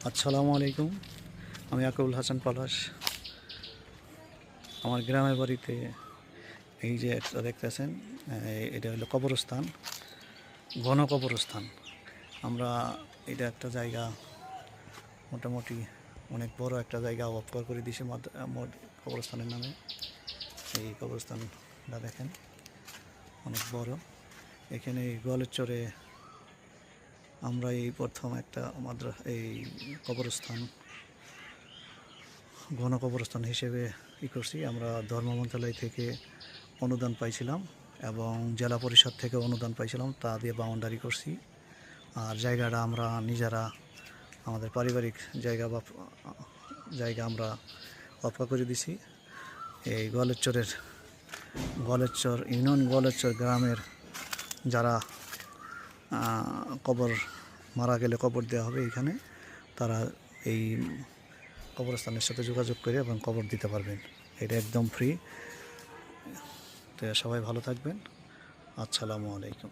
আসসালামু আলাইকুম। আমি আকিবুল হাসান পলাশ। আমার গ্রামের বাড়িতে এই যে একটা দেখতেছেন, এটা হলো কবরস্থান, ঘন কবরস্থান। আমরা এটা একটা জায়গা, মোটামুটি অনেক বড় একটা জায়গা অফার করে দিয়েছি কবরস্থানের নামে। এই কবরস্থানটা দেখেন অনেক বড়। এখানে এই গোয়ালের চরে আমরা এই প্রথম একটা এই কবরস্থান ঘন কবরস্থান হিসেবে করছি। আমরা ধর্ম মন্ত্রণালয় থেকে অনুদান পাইছিলাম এবং জেলা পরিষদ থেকে অনুদান পাইছিলাম, তা দিয়ে বাউন্ডারি করছি। আর জায়গাটা আমরা নিজেরা আমাদের পারিবারিক জায়গা আমরা অফা করে দিছি। এই গোয়ালেরচর ইউনিয়ন গোয়ালেরচর গ্রামের যারা কবর মারা গেলে কবর দেওয়া হবে এখানে, তারা এই কবরস্থানের সাথে যোগাযোগ করে এবং কবর দিতে পারবেন। এটা একদম ফ্রি। তো সবাই ভালো থাকবেন। আসসালামু আলাইকুম।